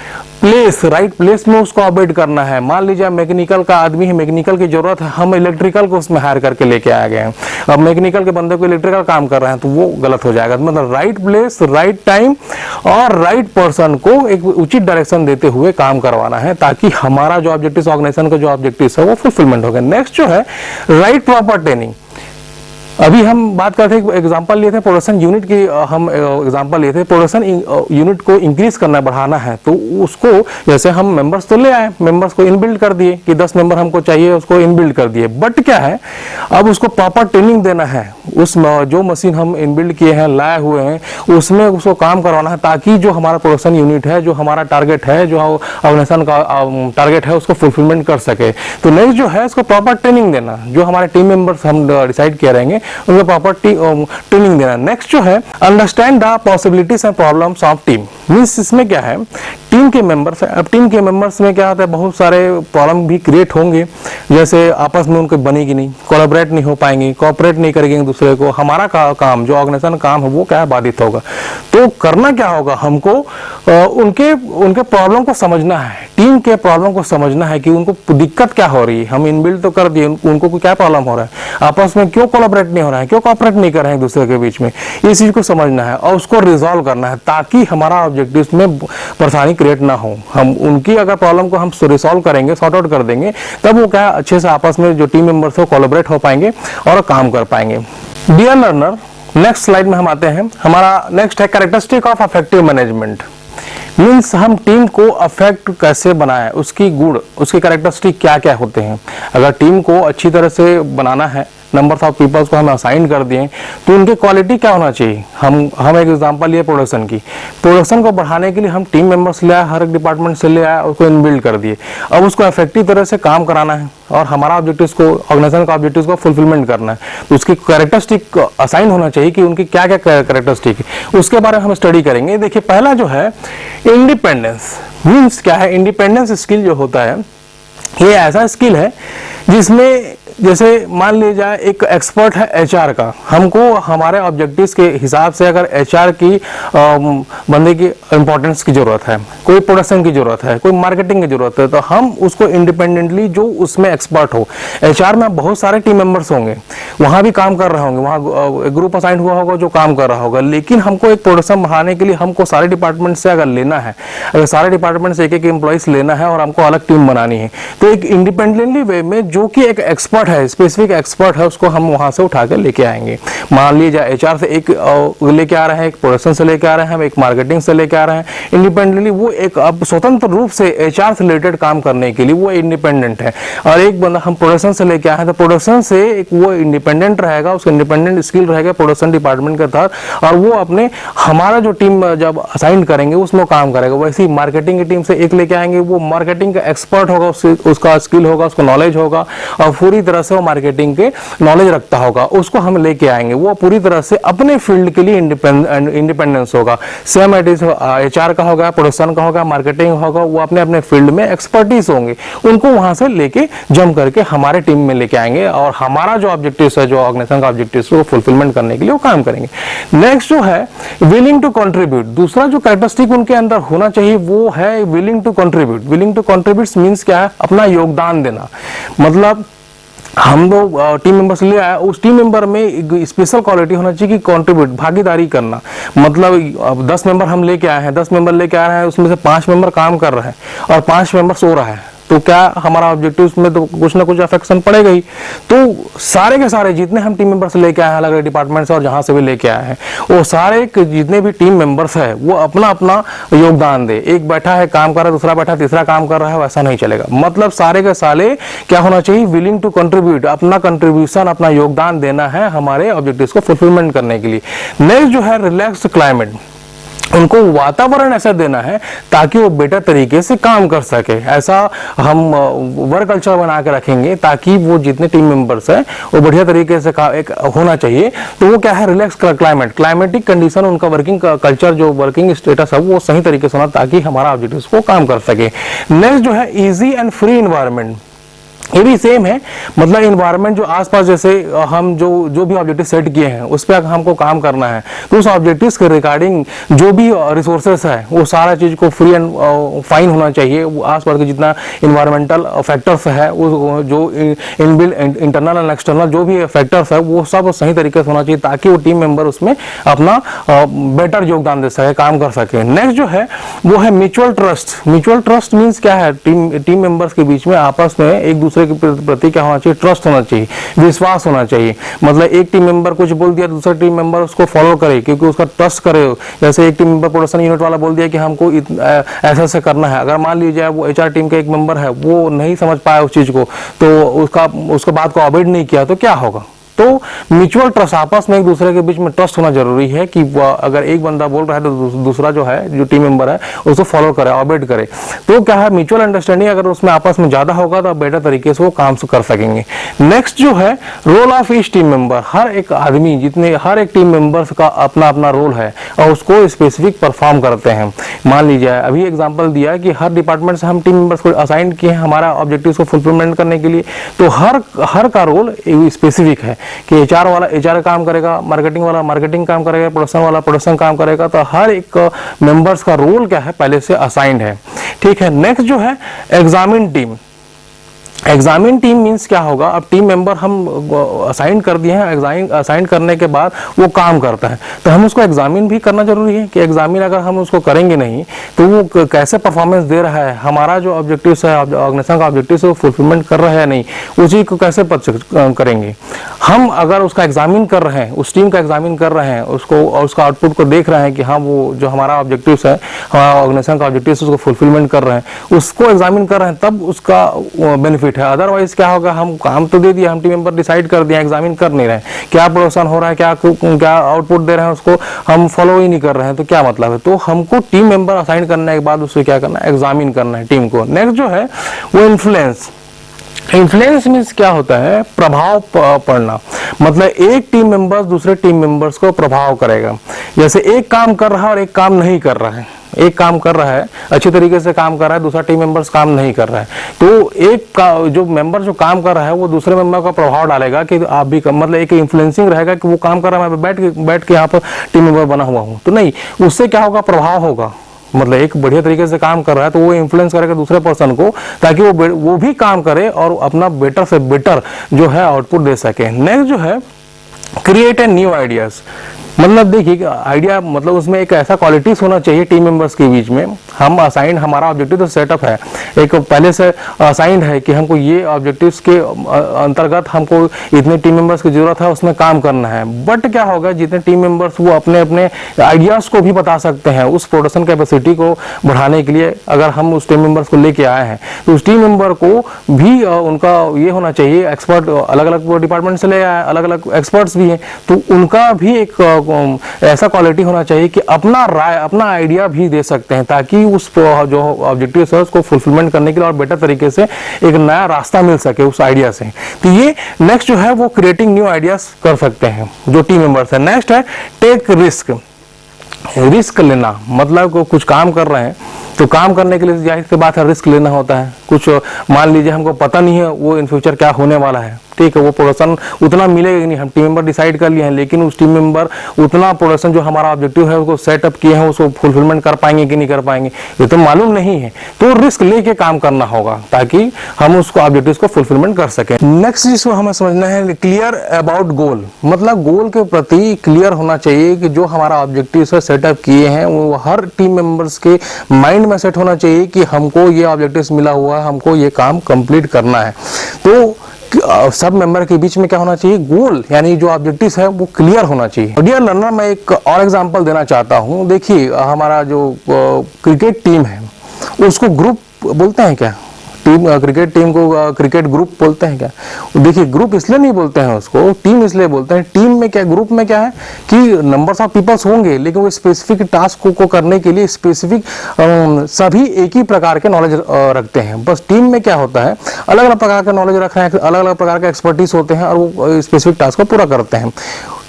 प्लेस में उसको अपडेट करना है। मान लीजिए मैकेनिकल का आदमी है, मैकेनिकल की जरूरत है, हम इलेक्ट्रिकल को उसमें हायर करके लेके आ गए हैं, अब मैकेनिकल के बंदे को इलेक्ट्रिकल काम कर रहे हैं, तो वो गलत हो जाएगा। मतलब राइट प्लेस, राइट टाइम और राइट पर्सन को एक उचित डायरेक्शन देते हुए काम करवाना है ताकि हमारा जो ऑब्जेक्टिव, ऑर्गेनाइजेशन का जो ऑब्जेक्टिव है वो फुलफिलमेंट हो गया। नेक्स्ट जो है राइट प्रॉपर ट्रेनिंग। अभी हम बात करते थे, एग्जांपल लिए थे प्रोडक्शन यूनिट की, हम एग्जांपल लिए थे प्रोडक्शन यूनिट को इंक्रीज करना, बढ़ाना है, तो उसको जैसे हम मेंबर्स तो ले आए, मेंबर्स को इनबिल्ड कर दिए कि 10 मेंबर हमको चाहिए, उसको इनबिल्ड कर दिए। बट क्या है, अब उसको प्रॉपर ट्रेनिंग देना है। उस जो मशीन हम इनबिल्ड किए हैं, लाए हुए हैं, उसमें उसको काम करवाना है ताकि जो हमारा प्रोडक्शन यूनिट है, जो हमारा टारगेट है, जो ऑर्गेनाइजेशन का टारगेट है, उसको फुलफिलमेंट कर सके। तो नेक्स्ट जो है, इसको प्रॉपर ट्रेनिंग देना। जो हमारे टीम मेंबर्स हम डिसाइड किए रहेंगे उनको प्रॉपर ट्रेनिंग देना। नेक्स्ट जो है understand the possibilities and problems of team. Means इसमें क्या है, टीम के मेंबर्स है, अब टीम के मेंबर्स में क्या होता है, बहुत सारे प्रॉब्लम भी क्रिएट होंगे। जैसे आपस में उनको बनेगी नहीं, कोलैबोरेट नहीं हो पाएंगे, कोऑपरेट नहीं करेंगे एक दूसरे को, हमारा काम जो ऑर्गेनाइजेशन काम है वो क्या है, बाधित होगा। तो करना क्या होगा, हमको उनके प्रॉब्लम को समझना है, टीम के प्रॉब्लम को समझना है कि उनको दिक्कत क्या हो रही है। हम इनबिल्ड तो कर दिए, उनको क्या प्रॉब्लम हो रहा है, आपस में क्यों कोलैबोरेट नहीं हो रहा है, क्यों कोऑपरेट नहीं कर रहे हैं एक दूसरे के बीच में, ये चीज को समझना है और उसको रिजॉल्व करना है ताकि हमारा ऑब्जेक्टिव में परेशानी क्रिएट ना हो। हम उनकी अगर प्रॉब्लम को हम रिसॉल्व करेंगे, सॉर्ट आउट कर देंगे, तब वो क्या अच्छे से आपस में जो टीम मेंबर्स हो कोलैबोरेट हो पाएंगे और काम कर पाएंगे। डियर लर्नर, नेक्स्ट स्लाइड में हम आते हैं। हमारा नेक्स्ट है characteristic of effective management. Means हम टीम को अफेक्ट कैसे बनाएं, उसकी गुण, उसके कैरेक्टरिस्टिक क्या क्या होते हैं। अगर टीम को अच्छी तरह से बनाना है, नंबर ऑफ पीपल्स को हम असाइन कर दिए, तो उनकी क्वालिटी क्या होना चाहिए। हम एक एग्जांपल लिए प्रोडक्शन की, प्रोडक्शन को बढ़ाने के लिए हम टीम मेंबर्स ले आए, हर एक डिपार्टमेंट से ले आए, उसको इनबिल्ड कर दिए। अब उसको इफेक्टिव तरह से काम कराना है और हमारा ऑब्जेक्टिव्स को, ऑर्गेनाइजेशन का ऑब्जेक्टिव्स को फुलफिलमेंट करना है, तो उसकी कैरेक्टरिस्टिक असाइन होना चाहिए कि उनकी क्या क्या कैरेक्टरिस्टिक है, उसके बारे में हम स्टडी करेंगे। देखिए पहला जो है इंडिपेंडेंस मीन्स क्या है। इंडिपेंडेंस स्किल जो होता है ये ऐसा स्किल है जिसमें जैसे मान लीजिए जाए एक एक्सपर्ट है एचआर का, हमको हमारे ऑब्जेक्टिव्स के हिसाब से अगर एचआर की बंदे की इंपॉर्टेंस की जरूरत है, कोई प्रोडक्शन की जरूरत है, कोई मार्केटिंग की जरूरत है, तो हम उसको इंडिपेंडेंटली जो उसमें एक्सपर्ट हो, एचआर में बहुत सारे टीम मेंबर्स होंगे, वहां भी काम कर रहे होंगे, वहां ग्रुप असाइन हुआ होगा जो काम कर रहा होगा, लेकिन हमको एक प्रोडक्शन बढ़ाने के लिए हमको सारे डिपार्टमेंट से अगर लेना है, अगर सारे डिपार्टमेंट से एक एक एम्प्लॉइज लेना है और हमको अलग टीम बनानी है, तो एक इंडिपेंडेंटली वे में जो कि एक एक्सपर्ट है, स्पेसिफिक एक्सपर्ट है, उसको हम वहां से उठा कर लेके आएंगे। मान लीजिए एचआर से एक लेके आ रहे हैं, एक प्रोडक्शन से लेके आ रहे हैं, हम एक मार्केटिंग से लेके आ रहे हैं, इंडिपेंडेंटली वो एक अब स्वतंत्र रूप से एचआर से रिलेटेड काम करने के लिए वो इंडिपेंडेंट है। और एक बंदा हम प्रोडक्शन से लेके आए हैं, तो प्रोडक्शन से एक वो इंडिपेंडेंट रहेगा, उसका इंडिपेंडेंट स्किल रहेगा प्रोडक्शन डिपार्टमेंट के तहत, और वो अपने हमारा जो टीम जब असाइन करेंगे उसमें काम करेगा। वैसे ही मार्केटिंग की टीम से एक लेके आएंगे, वो मार्केटिंग का एक्सपर्ट होगा, उसका स्किल होगा, उसको नॉलेज होगा और पूरी तरह से वो मार्केटिंग के नॉलेज रखता होगा, उसको हम लेके आएंगे, वो पूरी तरह से अपने फील्ड के लिए इंडिपेंडेंस होगा। सेम इट इज एचआर का होगा, प्रोडक्शन का होगा, मार्केटिंग होगा, वो अपने अपने फील्ड में एक्सपर्टीज होंगे, उनको वहां से लेके जम करके हमारे टीम में लेके आएंगे और हमारा जो ऑब्जेक्टिव है, जो ऑर्गेनाइजेशन का ऑब्जेक्टिव है, वो फुलफिलमेंट करने के लिए वो काम करेंगे। नेक्स्ट जो है विलिंग टू कंट्रीब्यूट, दूसरा जो कैरेक्टरिस्टिक उनके अंदर होना चाहिए वो है willing to contribute. Willing to contribute means क्या है, अपना योगदान देना। मतलब हम लोग टीम मेंबर्स ले आए, उस टीम मेंबर में स्पेशल क्वालिटी होना चाहिए कि कंट्रीब्यूट, भागीदारी करना। मतलब 10 मेंबर हम लेके आए हैं, 10 मेंबर लेके आ रहे हैं, उसमें से 5 मेंबर काम कर रहे हैं और 5 मेंबर सो रहा है, तो क्या हमारा ऑब्जेक्टिव में तो कुछ ना कुछ अफेक्शन पड़ेगा ही। तो सारे के सारे जितने हम टीम मेंबर्स लेके आए हैं अलग अलग डिपार्टमेंट से और जहां से भी लेके आए हैं, वो सारे जितने भी टीम मेंबर्स है वो अपना अपना योगदान दे। एक बैठा है काम कर रहा है, दूसरा बैठा तीसरा काम कर रहा है, वैसा नहीं चलेगा। मतलब सारे के सारे क्या होना चाहिए, विलिंग टू कंट्रीब्यूट, अपना कंट्रीब्यूशन, अपना योगदान देना है हमारे ऑब्जेक्टिव्स को फुलफिलमेंट करने के लिए। नेक्स्ट जो है रिलैक्स क्लाइमेट, उनको वातावरण ऐसा देना है ताकि वो बेटर तरीके से काम कर सके। ऐसा हम वर्क कल्चर बना के रखेंगे ताकि वो जितने टीम मेंबर्स हैं वो बढ़िया तरीके से एक होना चाहिए। तो वो क्या है, रिलैक्स क्लाइमेट, क्लाइमेटिक कंडीशन, उनका वर्किंग कल्चर, जो वर्किंग स्टेटस है वो सही तरीके से होना ताकि हमारा ऑब्जेक्टिव्स को काम कर सके। नेक्स्ट जो है इजी एंड फ्री एनवायरनमेंट, ये भी सेम है। मतलब इन्वायरमेंट जो आसपास, जैसे हम जो भी ऑब्जेक्टिव सेट किए हैं उस पर हमको काम करना है, तो उस ऑब्जेक्टिव्स के रिगार्डिंग जो भी रिसोर्सेस है वो सारा चीज को फ्री एंड फाइन होना चाहिए। वो आसपास के जितना इन्वायरमेंटल फैक्टर्स है, वो जो इनबिल्ट इंटरनल एंड एक्सटर्नल जो भी फैक्टर्स है वो सब सही तरीके से होना चाहिए ताकि वो टीम मेंबर उसमें अपना बेटर योगदान दे सके, काम कर सके। नेक्स्ट जो है वो है mutual trust. Mutual trust means क्या है, टीम मेंबर्स के बीच में आपस में एक दूसरे के प्रति क्या होना चाहिए, ट्रस्ट होना चाहिए, विश्वास होना चाहिए। मतलब एक टीम मेंबर कुछ बोल दिया, दूसरा टीम मेंबर उसको फॉलो करे क्योंकि उसका ट्रस्ट करे। जैसे एक टीम मेंबर प्रोडक्शन यूनिट वाला बोल दिया कि हमको ऐसा ऐसा करना है, अगर मान लीजिए वो एचआर टीम का एक मेंबर है वो नहीं समझ पाया उस चीज को, तो उसका बात को अवॉइड नहीं किया, तो क्या होगा। तो म्यूचुअल ट्रस्ट, आपस में एक दूसरे के बीच में ट्रस्ट होना जरूरी है कि अगर एक बंदा बोल रहा है तो दूसरा जो है, जो टीम मेंबर है उसको फॉलो करे, ऑबेट करे। तो क्या है, म्यूचुअल अंडरस्टैंडिंग अगर उसमें आपस में ज्यादा होगा तो बेटर तरीके से वो काम कर सकेंगे। नेक्स्ट जो है role of each team member, हर एक आदमी, हर एक टीम मेंबर्स का अपना अपना रोल है और उसको स्पेसिफिक परफॉर्म करते हैं। मान लीजिए अभी एग्जाम्पल दिया कि हर डिपार्टमेंट से हम टीम मेंबर्स को असाइन किए हैं हमारा ऑब्जेक्टिव को फुलफिलमेंट करने के लिए, तो हर का रोल स्पेसिफिक है कि एचआर वाला एचआर काम करेगा, मार्केटिंग वाला मार्केटिंग काम करेगा, प्रोडक्शन वाला प्रोडक्शन काम करेगा। तो हर एक मेंबर्स का रोल क्या है, पहले से असाइंड है। ठीक है। नेक्स्ट जो है examine team. Examine team means क्या होगा, अब टीम मेंबर हम असाइन कर दिए हैं, असाइन करने के बाद वो काम करता है तो हम उसको एग्जामिन भी करना जरूरी है कि एग्जामिन अगर हम उसको करेंगे नहीं तो वो कैसे परफॉर्मेंस दे रहा है, हमारा जो ऑब्जेक्टिव है, ऑर्गेनाइजेशन का ऑब्जेक्टिव है वो फुलफिलमेंट कर रहा है या नहीं, उसी को कैसे करेंगे। हम अगर उसका एग्जामिन कर रहे हैं, उस टीम का एग्जामिन कर रहे हैं, उसको और उसका आउटपुट को देख रहे हैं कि हाँ वो जो हमारा ऑब्जेक्टिव्स है, हमारा ऑर्गेनाइजेशन का ऑब्जेक्टिव्स उसको फुलफिलमेंट कर रहे हैं, उसको एग्जामिन कर रहे हैं, तब उसका बेनिफिट है। अदरवाइज क्या होगा, हम काम तो दे दिया, हम टीम मेंबर डिसाइड कर दिया, एग्जामिन कर नहीं रहे, क्या प्रोडक्शन हो रहा है, क्या आउटपुट दे रहे हैं, उसको हम फॉलो ही नहीं कर रहे हैं, तो क्या मतलब है। तो हमको टीम मेंबर असाइन करने के बाद उससे क्या करना है, एग्जामिन करना है टीम को। नेक्स्ट जो है वो इन्फ्लुएंस। इन्फ्लुएंस मीन्स क्या होता है, प्रभाव पड़ना, मतलब एक टीम मेंबर्स दूसरे टीम मेंबर्स को प्रभाव करेगा। जैसे एक काम कर रहा है और एक काम नहीं कर रहा है, एक काम कर रहा है अच्छी तरीके से काम कर रहा है, दूसरा टीम मेंबर्स काम नहीं कर रहा है, तो एक का जो मेंबर जो काम कर रहा है वो दूसरे मेंबर का प्रभाव डालेगा कि आप भी मतलब एक इन्फ्लुएंसिंग रहेगा कि वो काम कर रहा है, मैं बैठ के यहाँ पर टीम मेंबर बना हुआ हूँ, तो नहीं, उससे क्या होगा, प्रभाव होगा। मतलब एक बढ़िया तरीके से काम कर रहा है तो वो इन्फ्लुएंस करेगा दूसरे पर्सन को, ताकि वो भी काम करे और अपना बेटर से बेटर जो है आउटपुट दे सके। नेक्स्ट जो है क्रिएट ए न्यू आइडियाज। मतलब देखिए आइडिया, मतलब उसमें एक ऐसा क्वालिटीज होना चाहिए टीम मेंबर्स के बीच में। हम असाइंड, हमारा ऑब्जेक्टिव तो सेटअप है, एक पहले से असाइंड है कि हमको ये ऑब्जेक्टिव्स के अंतर्गत हमको इतने टीम मेंबर्स की जरूरत है, उसमें काम करना है। बट क्या होगा, जितने टीम मेंबर्स वो अपने अपने आइडियाज को भी बता सकते हैं, उस प्रोडक्शन कैपेसिटी को बढ़ाने के लिए अगर हम उस टीम मेंबर्स को लेके आए हैं तो उस टीम मेंबर को भी उनका ये होना चाहिए, एक्सपर्ट अलग अलग डिपार्टमेंट से ले आए, अलग अलग एक्सपर्ट्स भी हैं, तो उनका भी एक ऐसा क्वालिटी होना चाहिए कि अपना राय, अपना आइडिया भी दे सकते हैं, ताकि उस जो ऑब्जेक्टिव है उसको फुलफिलमेंट करने के लिए और बेटर तरीके से एक नया रास्ता मिल सके उस आइडिया से। तो ये नेक्स्ट जो है वो क्रिएटिंग न्यू आइडियाज कर सकते हैं जो टीम मेंबर्स है। नेक्स्ट है टेक रिस्क। रिस्क लेना, मतलब कुछ काम कर रहे हैं तो काम करने के लिए जाहिर सी बात है रिस्क लेना होता है। कुछ मान लीजिए हमको पता नहीं है वो इन फ्यूचर क्या होने वाला है, ठीक है, वो प्रोडक्शन उतना मिलेगा नहीं, हम टीम मेंबर डिसाइड कर लिए हैं, लेकिन उस टीम मेंबर उतना प्रोडक्शन जो हमारा ऑब्जेक्टिव है उसको सेटअप किए हैं, उसको फुलफिलमेंट कर पाएंगे कि नहीं कर पाएंगे ये तो मालूम नहीं है। तो रिस्क लेके काम करना होगा ताकि हम उसको ऑब्जेक्टिव को फुलफिलमेंट कर सकें। नेक्स्ट जिसको हमें समझना है क्लियर अबाउट गोल। मतलब गोल के प्रति क्लियर होना चाहिए कि जो हमारा ऑब्जेक्टिव है सेटअप किए हैं वो हर टीम मेंबर्स के माइंड में सेट होना चाहिए कि हमको ये ऑब्जेक्टिव मिला हुआ है, हमको ये काम कंप्लीट करना है। तो सब मेंबर के बीच में क्या होना चाहिए, गोल यानी जो ऑब्जेक्टिव है वो क्लियर होना चाहिए। डियर लर्नर, मैं एक और एग्जांपल देना चाहता हूँ। देखिए हमारा जो क्रिकेट टीम है उसको ग्रुप बोलते हैं क्या, टीम क्रिकेट टीम को क्रिकेट ग्रुप बोलते हैं क्या? देखिए ग्रुप इसलिए नहीं बोलते हैं उसको, टीम इसलिए बोलते हैं। टीम में क्या, ग्रुप में क्या है कि नंबर्स ऑफ पीपल्स होंगे, लेकिन वो स्पेसिफिक टास्क को करने के लिए स्पेसिफिक सभी एक ही प्रकार के नॉलेज रखते हैं। बस टीम में क्या होता है, अलग अलग प्रकार का नॉलेज रख रहे हैं, अलग अलग प्रकार के एक्सपर्टीज होते हैं और वो स्पेसिफिक टास्क को पूरा करते हैं।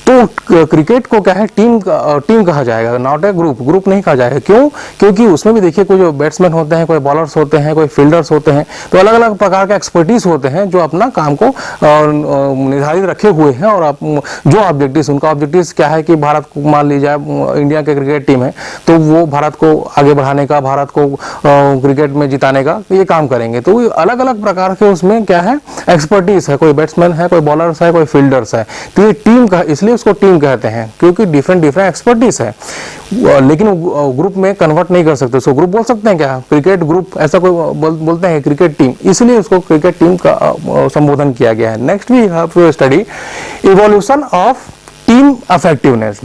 तो क्रिकेट को क्या है, टीम कहा जाएगा, नॉट ए ग्रुप नहीं कहा जाएगा। क्यों? क्योंकि उसमें भी देखिए कोई बैट्समैन होते हैं, कोई बॉलर्स होते हैं, कोई फील्डर्स होते हैं, तो अलग अलग प्रकार के एक्सपर्टीज होते हैं जो अपना काम को निर्धारित रखे हुए हैं। और जो ऑब्जेक्टिव, उनका ऑब्जेक्टिव क्या है कि भारत को, मान लीजिए इंडिया के क्रिकेट टीम है तो वो भारत को आगे बढ़ाने का, भारत को क्रिकेट में जिताने का ये काम करेंगे। तो अलग अलग प्रकार के उसमें क्या है, एक्सपर्टीज है, कोई बैट्समैन है, कोई बॉलर्स है, कोई फील्डर्स है। तो ये टीम का, इसलिए उसको टीम कहते हैं क्योंकि डिफरेंट एक्सपर्टीज है, लेकिन ग्रुप में कन्वर्ट नहीं कर सकते। उसको ग्रुप बोल सकते हैं क्या, क्रिकेट ग्रुप ऐसा कोई बोलते हैं, क्रिकेट टीम, इसलिए उसको क्रिकेट टीम का संबोधन किया गया है। Next we have to study evolution of team effectiveness.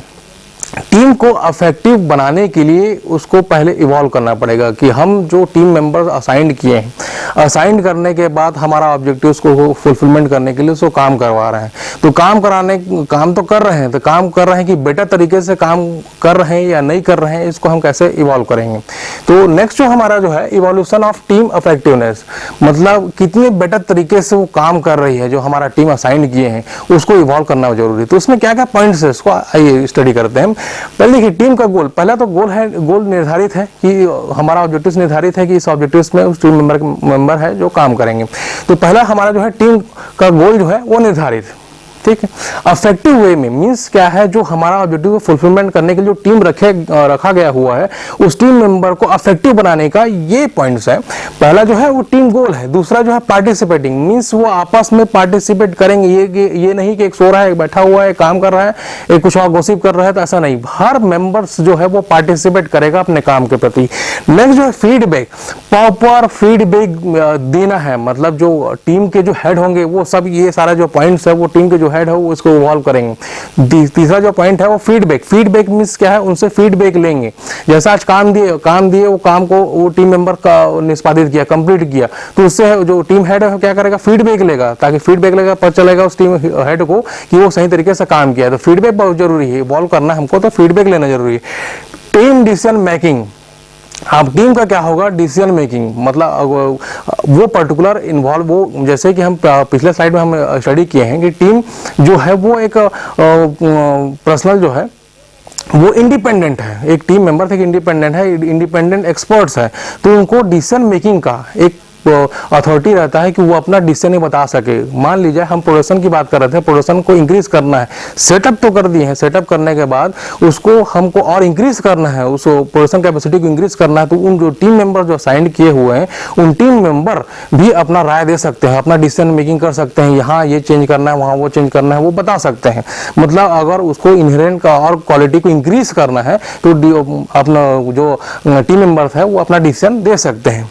Team को इफेक्टिव बनाने के लिए उसको पहले इवॉल्व करना पड़ेगा कि हम जो टीम मेंबर्स असाइंड किए हैं, असाइंड करने के बाद हमारा ऑब्जेक्टिव को फुलफिलमेंट करने के लिए उसको काम करवा रहे हैं। तो काम तो कर रहे हैं, तो काम कर रहे हैं कि बेटर तरीके से काम कर रहे हैं या नहीं कर रहे हैं, इसको हम कैसे इवॉल्व करेंगे। तो नेक्स्ट जो हमारा जो है इवोल्यूशन ऑफ टीम इफेक्टिवनेस, मतलब कितने बेटर तरीके से वो काम कर रही है, जो हमारा टीम असाइंड किए हैं उसको इवॉल्व करना जरूरी है। तो उसमें क्या क्या पॉइंट्स है, इसको आइए स्टडी करते हैं। पहले देखिए टीम का गोल, पहला तो गोल निर्धारित है कि हमारा ऑब्जेक्टिव निर्धारित है कि इस ऑब्जेक्टिव में उस टीम मेंबर है जो काम करेंगे। तो पहला हमारा जो है टीम का गोल जो है वो निर्धारित, ठीक है। इफेक्टिव वे में मींस क्या है, जो हमारा ऑब्जेक्टिव को फुलफिलमेंट करने के लिए जो टीम रखा गया हुआ है उस टीम मेंबर को इफेक्टिव बनाने का ये पॉइंट्स है। पहला जो है वो टीम गोल है। दूसरा जो है पार्टिसिपेटिंग, मींस वो आपस में पार्टिसिपेट करेंगे। ये नहीं कि एक सो रहा है, एक बैठा हुआ है, एक काम कर रहा है, एक कुछ और गॉसिप कर रहा है, तो ऐसा नहीं। हर मेंबर्स जो है वो पार्टिसिपेट करेगा अपने काम के प्रति। नेक्स्ट जो है फीडबैक, प्रॉपर फीडबैक देना है, मतलब जो टीम के जो हेड होंगे वो सब ये सारा जो पॉइंट्स है वो टीम के जो हेड है वो इसको इवॉल्व करेंगे। तीसरा जो पॉइंट है वो फीडबैक। फीडबैक मीन्स क्या है, उनसे फीडबैक लेंगे। जैसा आज काम दिए वो काम को वो टीम मेंबर का निष्पादित किया, कंप्लीट किया, तो उससे जो टीम हेड है क्या करेगा, फीडबैक लेगा, ताकि फीडबैक लेगा पता चलेगा उस टीम हेड को कि वो सही तरीके से काम किया। तो फीडबैक बहुत जरूरी है, इवॉल्व करना है हमको तो फीडबैक लेना जरूरी है। टीम डिसीजन मेकिंग, अब टीम का क्या होगा, डिसीजन मेकिंग, मतलब वो पर्टिकुलर इन्वॉल्व, वो जैसे कि हम पिछले स्लाइड में हम स्टडी किए हैं कि टीम जो है वो एक पर्सनल जो है वो इंडिपेंडेंट है, एक टीम मेंबर थे इंडिपेंडेंट है, इंडिपेंडेंट एक्सपर्ट्स है, तो उनको डिसीजन मेकिंग का एक अथॉरिटी रहता है कि वो अपना डिसीजन ही बता सके। मान लीजिए हम प्रोडक्शन की बात कर रहे थे, प्रोडक्शन को इंक्रीज करना है, सेटअप तो कर दिए हैं, सेटअप करने के बाद उसको हमको और इंक्रीज करना है, उस प्रोडक्शन कैपेसिटी को इंक्रीज करना है, तो उन जो टीम मेंबर जो साइन किए हुए हैं उन टीम मेंबर भी अपना राय दे सकते हैं, अपना डिसीजन मेकिंग कर सकते हैं, यहाँ ये चेंज करना है, वहाँ वो चेंज करना है, वो बता सकते हैं। मतलब अगर उसको इनहेरेंट का और क्वालिटी को इंक्रीज करना है तो अपना जो टीम मेंबर्स है वो अपना डिसीजन दे सकते हैं।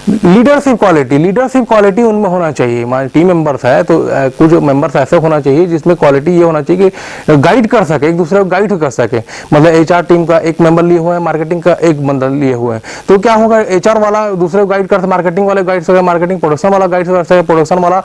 लीडरशिप क्वालिटी उनमें होना चाहिए। मान टीम मेंबर्स है तो कुछ मेंबर्स ऐसे होना चाहिए जिसमें क्वालिटी ये होना चाहिए कि गाइड कर सके, एक दूसरे को गाइड कर सके। मतलब एचआर टीम का एक मेंबर लिए हुए हैं, मार्केटिंग का एक बंदा लिए हुए हैं, तो क्या होगा, एचआर वाला दूसरे को गाइड कर सके, मार्केटिंग वाले गाइड सके, मार्केटिंग प्रोडक्शन वाला गाइड कर सके, प्रोडक्शन वाला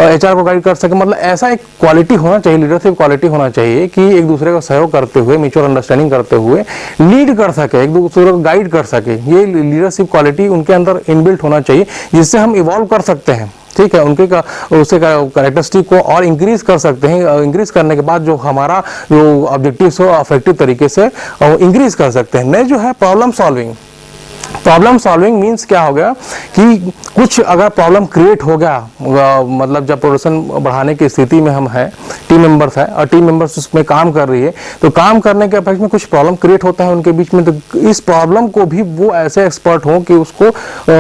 एचआर को गाइड कर सके। मतलब ऐसा एक क्वालिटी होना चाहिए, लीडरशिप क्वालिटी होना चाहिए कि एक दूसरे का सहयोग करते हुए, म्यूचुअल अंडरस्टैंडिंग करते हुए लीड कर सके, एक दूसरे को गाइड कर सके। ये लीडरशिप क्वालिटी उनके अंदर इनबिल्ट होना चाहिए, जिससे हम इवॉल्व कर सकते हैं। ठीक है, उनके का उससे कैरेक्टरिस्टिक को और इंक्रीज कर सकते हैं। इंक्रीज करने के बाद जो हमारा जो ऑब्जेक्टिव्स हो इफेक्टिव तरीके से इंक्रीज कर सकते हैं। नेक्स्ट जो है problem solving. Problem solving means क्या हो गया कि कुछ अगर प्रॉब्लम क्रिएट हो गया, मतलब जब प्रोडक्शन बढ़ाने की स्थिति में हम हैं, टीम मेंबर्स है और टीम मेंबर्स उसमें काम कर रही है, तो काम करने के अपेक्ष में कुछ प्रॉब्लम क्रिएट होता है उनके बीच में, तो इस प्रॉब्लम को भी वो ऐसे एक्सपर्ट हो कि उसको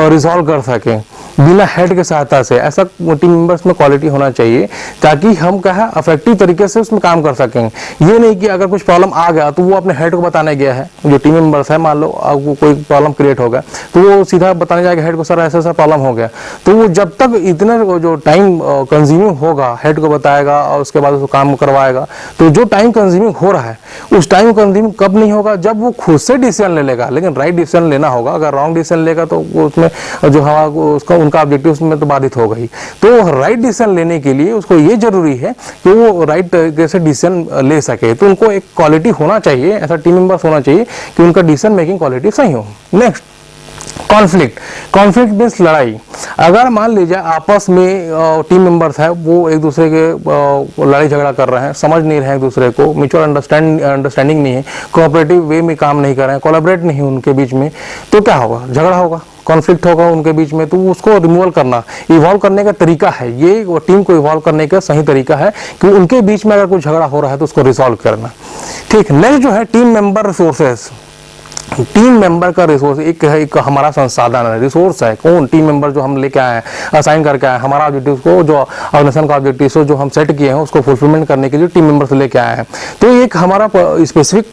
रिजॉल्व कर सके बिना हेड की सहायता से। ऐसा टीम मेंबर्स में क्वालिटी होना चाहिए ताकि हम क्या है इफेक्टिव तरीके से उसमें काम कर सकें। ये नहीं कि अगर कुछ प्रॉब्लम आ गया तो वो अपने हेड को बताने गया है, जो टीम मेंबर्स है, मान लो कोई प्रॉब्लम क्रिएट हो गया तो वो सीधा बताने जाएगा हेड को, सर ऐसा ऐसा प्रॉब्लम हो गया, तो वो जब तक इतना जो टाइम कंज्यूमिंग होगा, हेड को बताएगा और उसके बाद उसको काम करवाएगा, तो जो टाइम कंज्यूमिंग हो रहा है उस टाइम कंज्यूमिंग कब नहीं होगा, जब वो खुद से डिसीजन ले लेगा। लेकिन राइट डिसीजन लेना होगा, अगर रॉन्ग डिसीजन लेगा तो उसमें जो हवा उसका उनका ऑब्जेक्टिव उसमें तो बाधित होगा ही। तो राइट डिसीजन लेने के लिए उसको ये जरूरी है कि वो राइट तरीके से डिसीजन ले सके, तो उनको एक क्वालिटी होना चाहिए, ऐसा टीम मेंबर्स होना चाहिए कि उनका डिसीजन मेकिंग क्वालिटी सही हो। नेक्स्ट कॉन्फ्लिक्ट मीन्स लड़ाई। अगर मान लीजिए आपस में टीम मेंबर्स है वो एक दूसरे के लड़ाई झगड़ा कर रहे हैं, समझ नहीं रहे हैं एक दूसरे को, म्यूचुअल अंडरस्टैंडिंग नहीं है, कोऑपरेटिव वे में काम नहीं कर रहे हैं, कोलैबोरेट नहीं है उनके बीच में, तो क्या होगा, झगड़ा होगा, कॉन्फ्लिक्ट होगा उनके बीच में। तो उसको रिमूवल करना, इवॉल्व करने का तरीका है ये, टीम को इवॉल्व करने का सही तरीका है कि उनके बीच में अगर कुछ झगड़ा हो रहा है तो उसको रिजॉल्व करना। ठीक, नेक्स्ट जो है team member resources. Team member का रिसोर्स एक हमारा संसाधन है, रिसोर्स है। कौन? टीम मेंबर जो हम लेके आए हैं, असाइन करके आए हैं, हमारा ऑब्जेक्टिव को, जो ऑर्गेनाइजेशन का ऑब्जेक्टिव जो हम सेट किए हैं उसको फुलफिलमेंट करने के लिए टीम मेंबर से लेके आए हैं। तो एक हमारा स्पेसिफिक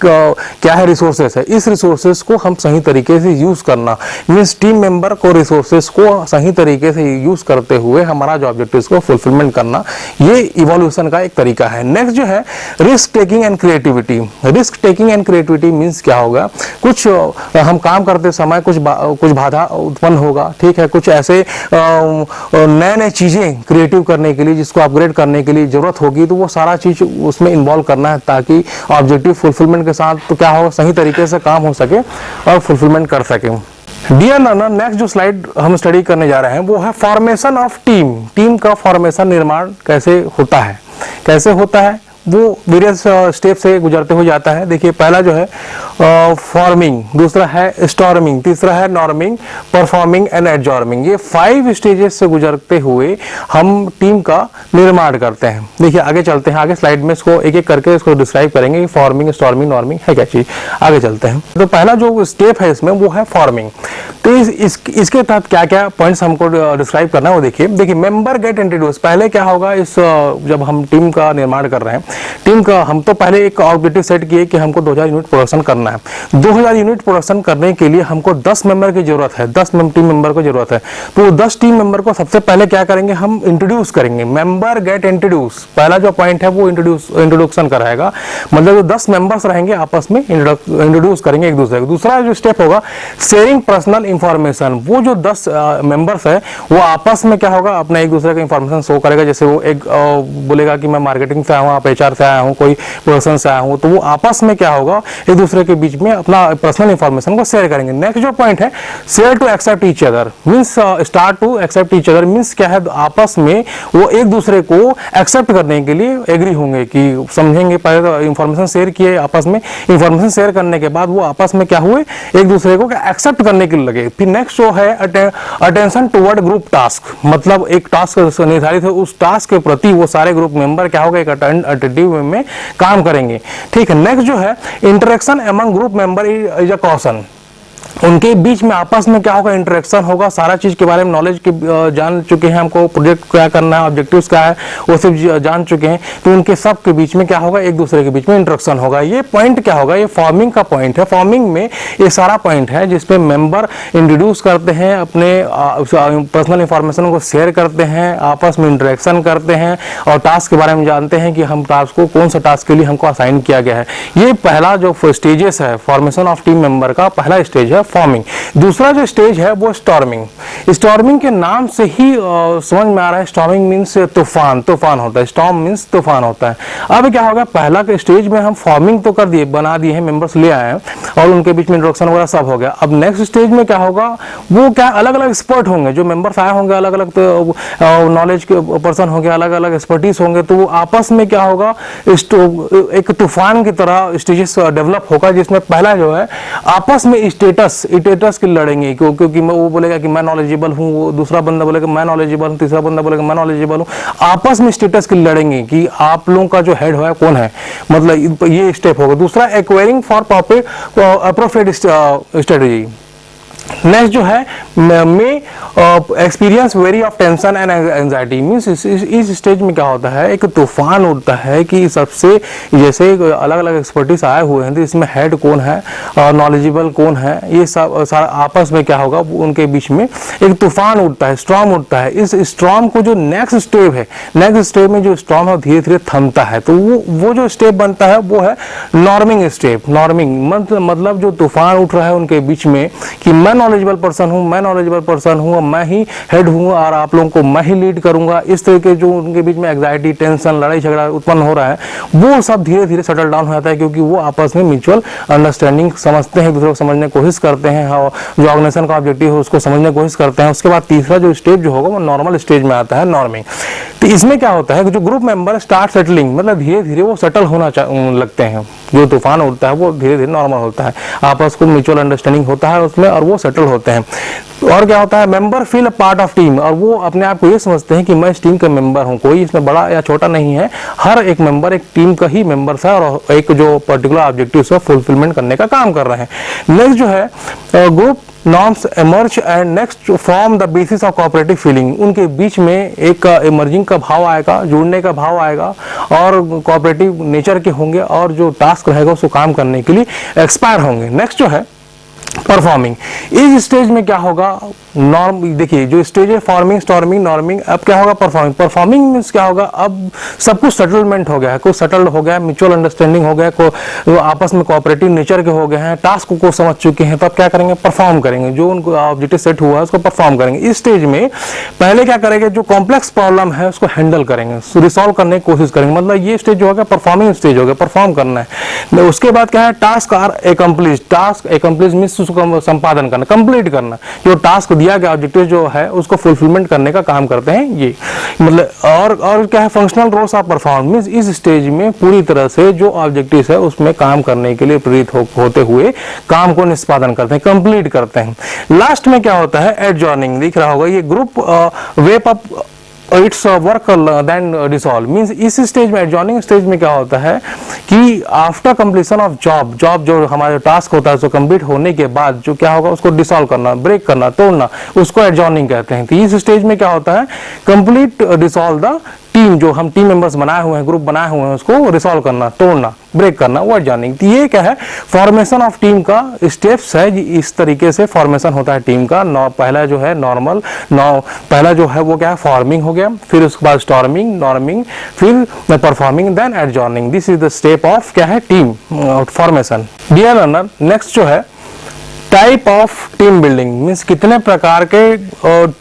क्या है, रिसोर्सेस है। इस रिसोर्सेस को हम सही तरीके से यूज करना, मीन्स टीम मेंबर को रिसोर्सेस को सही तरीके से यूज करते हुए हमारा जो ऑब्जेक्टिव को फुलफिलमेंट करना, ये इवोल्यूशन का एक तरीका है। नेक्स्ट जो है risk taking and creativity. Risk taking and creativity means क्या होगा, कुछ हम काम करते समय कुछ बाधा उत्पन्न होगा, ठीक है, कुछ ऐसे नए नए चीजें क्रिएटिव करने के लिए, जिसको अपग्रेड करने के लिए जरूरत होगी, तो वो सारा चीज उसमें इन्वॉल्व करना है ताकि ऑब्जेक्टिव फुलफिलमेंट के साथ तो क्या हो, सही तरीके से काम हो सके और फुलफिलमेंट कर सके। डियर लर्नर, नेक्स्ट जो स्लाइड हम स्टडी करने जा रहे हैं वो है फॉर्मेशन ऑफ टीम। टीम का फॉर्मेशन, निर्माण कैसे होता है, कैसे होता है, वो वेरियस स्टेप से गुजरते हुए जाता है। देखिए, पहला जो है फॉर्मिंग, दूसरा है स्टॉर्मिंग, तीसरा है नॉर्मिंग, परफॉर्मिंग एंड एडजॉर्मिंग। ये 5 स्टेजेस से गुजरते हुए हम टीम का निर्माण करते हैं। देखिए, आगे चलते हैं, आगे स्लाइड में इसको एक एक करके इसको डिस्क्राइब करेंगे कि फॉर्मिंग, स्टॉर्मिंग, नॉर्मिंग है क्या चीज। आगे चलते हैं। तो पहला जो स्टेप है इसमें वो है फॉर्मिंग। तो इसके तहत क्या क्या पॉइंट्स हमको डिस्क्राइब करना है वो देखिए मेंबर गेट इंट्रोड्यूस। पहले क्या होगा जब हम टीम का निर्माण कर रहे हैं, टीम का हम तो पहले एक ऑब्जेक्टिव सेट किए कि हमको 2000 यूनिट प्रोडक्शन करना है। 2000 यूनिट प्रोडक्शन करने के लिए हमको 10 मेंबर की जरूरत है, 10 टीम मेंबर को जरूरत है। तो 10 टीम मेंबर को सबसे पहले क्या करेंगे, हम इंट्रोड्यूस करेंगे। मेंबर गेट इंट्रोड्यूस, पहला जो पॉइंट है वो इंट्रोडक्शन कराएगा, मतलब जो 10 मेंबर्स रहेंगे आपस में इंट्रोड्यूस करेंगे एक दूसरे को। दूसरा जो स्टेप होगा शेयरिंग पर्सनल इंफॉर्मेशन। वो जो 10 मेंबर्स है वो आपस में क्या होगा, अपना एक दूसरे का इंफॉर्मेशन शो करेगा। जैसे वो एक बोलेगा कि मैं मार्केटिंग से आया हूँ, आप HR से आया हूँ, कोई प्रोडक्शन से आया हूँ, तो वो आपस में क्या होगा, एक दूसरे के बीच में अपना पर्सनल इंफॉर्मेशन को शेयर करेंगे। नेक्स्ट जो पॉइंट है share to accept each other, means start to accept each other, means क्या है, आपस में वो एक दूसरे को एक्सेप्ट करने के लिए एग्री होंगे कि समझेंगे। पहले तो इंफॉर्मेशन शेयर किए आपस में, इंफॉर्मेशन शेयर करने के बाद वो आपस में क्या हुए, एक दूसरे को एक्सेप्ट करने के लिए लगे। फिर नेक्स्ट जो है अटेंशन टुवर्ड ग्रुप टास्क, मतलब एक टास्क निर्धारित है, उस टास्क के प्रति वो सारे ग्रुप मेंबर क्या होगा, एक अटेंटिव वे में काम करेंगे। ठीक है। नेक्स्ट जो है interaction among group member is a caution. उनके बीच में आपस में क्या होगा, इंटरेक्शन होगा, सारा चीज के बारे में नॉलेज जान चुके हैं, हमको प्रोजेक्ट क्या करना है, ऑब्जेक्टिव्स क्या है, वो सब जान चुके हैं। तो उनके सब के बीच में क्या होगा, एक दूसरे के बीच में इंटरेक्शन होगा। ये पॉइंट क्या होगा, ये फॉर्मिंग का पॉइंट है। फॉर्मिंग में ये सारा पॉइंट है जिसपे मेंबर इंट्रोड्यूस करते हैं, अपने पर्सनल इंफॉर्मेशन को शेयर करते हैं, आपस में इंटरेक्शन करते हैं और टास्क के बारे में जानते हैं कि हम टास्क को कौन सा टास्क के लिए हमको असाइन किया गया है। ये पहला जो स्टेजेस है फॉर्मेशन ऑफ टीम मेंबर का पहला स्टेज है फॉर्मिंग। दूसरा जो स्टेज है वो स्टॉर्मिंग। स्टॉर्मिंग के नाम से ही समझ में आ रहा है, स्टॉर्मिंग मींस तूफान, तूफान होता है, स्टॉर्म मींस तूफान होता है। अब क्या होगा, पहला के स्टेज में हम फॉर्मिंग तो कर दिए, बना दिए हैं, मेंबर्स ले आए हैं और उनके बीच में इंट्रोडक्शन वगैरह सब हो गया। अब नेक्स्ट स्टेज में क्या होगा, वो क्या अलग अलग एक्सपर्ट होंगे, जो मेंबर्स आए होंगे अलग अलग नॉलेज के पर्सन होंगे, अलग अलग एक्सपर्टीज होंगे, तो वो आपस में क्या होगा, एक तूफान की तरह स्टेजेस डेवलप होगा, जिसमें पहला जो है आपस में स्टेटस की लड़ेंगे, क्योंकि वो बोलेगा कि मैं नॉलेजेबल हूँ, वो दूसरा बंदा बोलेगा मैं नॉलेजेबल हूँ, तीसरा बंदा बोलेगा मैं नॉलेजेबल हूँ। आपस में स्टेटस की लड़ेंगे कि आप लोगों का जो हेड है कौन है, मतलब ये स्टेप होगा। दूसरा acquiring for appropriate strategy. Next जो है में experience very of tension and anxiety, means इस स्टेज में क्या होता है, एक तूफान उठता है कि सबसे जैसे अलग अलग एक्सपर्टीज आए हुए हैं, तो इसमें हेड कौन है और नॉलेजेबल कौन है, ये सब सारा आपस में क्या होगा, उनके बीच में एक तूफान उठता है, स्टॉर्म उठता है। इस स्टॉर्म को जो नेक्स्ट स्टेप है, नेक्स्ट स्टेप में जो स्टॉर्म है धीरे धीरे थमता है, तो वो जो स्टेप बनता है वो है नॉर्मिंग स्टेप। नॉर्मिंग मतलब जो तूफान उठ रहा है उनके बीच में कि मैं नॉलेजेबल पर्सन हूँ, मैं नॉलेजेबल पर्सन हूँ, मैं ही हेड हूँ और आप लोगों को मैं ही लीड करूंगा। इस तरीके जो उनके बीच में एंजाइटी, टेंशन, लड़ाई झगड़ा उत्पन्न हो रहा है, वो सब धीरे धीरे सेटल डाउन हो जाता है, क्योंकि वो आपस में म्यूचुअल अंडरस्टैंडिंग समझते हैं, एक दूसरे को समझने की कोशिश करते हैं और जो ऑर्गेनाइजेशन का ऑब्जेक्टिव है उसको समझने की कोशिश करते हैं। उसके बाद तीसरा जो स्टेज जो होगा वो नॉर्मल स्टेज में आता है, नॉर्मिंग। तो इसमें क्या होता है कि जो ग्रुप मेंबर स्टार्ट सेटलिंग, मतलब धीरे धीरे वो सेटल होना लगते हैं। जो तूफान उठता है वो धीरे धीरे नॉर्मल होता है, आपस को म्यूचुअल अंडरस्टैंडिंग होता है उसमें और वो सेटल होते हैं। और क्या होता है, member feel a part of team, और वो अपने आप को ये समझते हैं कि मैं इस टीम का मेंबर हूँ, कोई इसमें बड़ा या छोटा नहीं है, हर एक मेंबर एक टीम का ही मेंबर है और एक जो पर्टिकुलर ऑब्जेक्टिव है फुलफिलमेंट करने का काम कर रहे हैं। नेक्स्ट जो है group norms emerge and next form the basis of cooperative feeling. उनके बीच में एक इमर्जिंग का भाव आएगा, जुड़ने का भाव आएगा और कोऑपरेटिव नेचर के होंगे और जो टास्क रहेगा उसको काम करने के लिए एक्सपायर होंगे। नेक्स्ट जो है परफॉर्मिंग। इस स्टेज में क्या होगा, नॉर्म देखिए जो स्टेज है फॉर्मिंग, स्टॉर्मिंग, नॉर्मिंग, अब क्या होगा परफॉर्मिंग। परफॉर्मिंग मींस क्या होगा, अब सब कुछ सेटलमेंट हो गया है, कुछ सेटल्ड हो गया है, म्यूचुअल अंडरस्टैंडिंग हो गया, को आपस में कोऑपरेटिव नेचर के हो गए हैं, टास्क को समझ चुके हैं, तो अब क्या करेंगे, परफॉर्म करेंगे, जो उनको ऑब्जेक्टिव सेट हुआ है उसको परफॉर्म करेंगे। इस स्टेज में पहले क्या करेंगे, जो कॉम्प्लेक्स प्रॉब्लम है उसको हैंडल करेंगे, रिसॉल्व करने की कोशिश करेंगे, मतलब ये स्टेज जो होगा परफॉर्मिंग स्टेज हो गया, परफॉर्म करना है। उसके बाद क्या है, task are accomplish. Task accomplish means उसको संपादन करना, कंप्लीट करना, जो टास्क दिया गया ऑब्जेक्टिव जो है उसको फुलफिलमेंट करने का काम करते हैं ये, मतलब और क्या है, functional roles of perform means इस स्टेज में पूरी तरह से जो ऑब्जेक्टिव है उसमें काम करने के लिए प्रेरित होते हुए काम को निष्पादन करते हैं, कंप्लीट करते हैं। लास्ट में क्या होता है, एडजॉर्निंग, दिख रहा होगा ये group wrap up its work then dissolve, means इस स्टेज में, एडजॉर्निंग स्टेज में क्या होता है कि आफ्टर कंप्लीशन ऑफ जॉब जो हमारे टास्क होता है उसको कंप्लीट होने के बाद जो क्या होगा उसको डिसॉल्व करना, ब्रेक करना, तोड़ना, उसको एडजॉर्निंग कहते हैं। तो इस स्टेज में क्या होता है, कंप्लीट डिसॉल्व द टीम, जो हम टीम मेंबर्स बनाए हुए हैं, ग्रुप बनाए हुए हैं, उसको रिसॉल्व करना, तोड़ना, ब्रेक करना, वो एडजॉर्निंग। तो ये क्या है, फॉर्मेशन ऑफ टीम का स्टेप्स है, इस तरीके से फॉर्मेशन होता है टीम का। पहला जो है नॉर्मल, पहला जो है वो क्या है, फॉर्मिंग हो गया, फिर उसके बाद स्टॉर्मिंग, नॉर्मिंग, फिर performing, then adjourning. This is the step of क्या है, team formation. Dear learner, next जो है type of team building, means कितने प्रकार के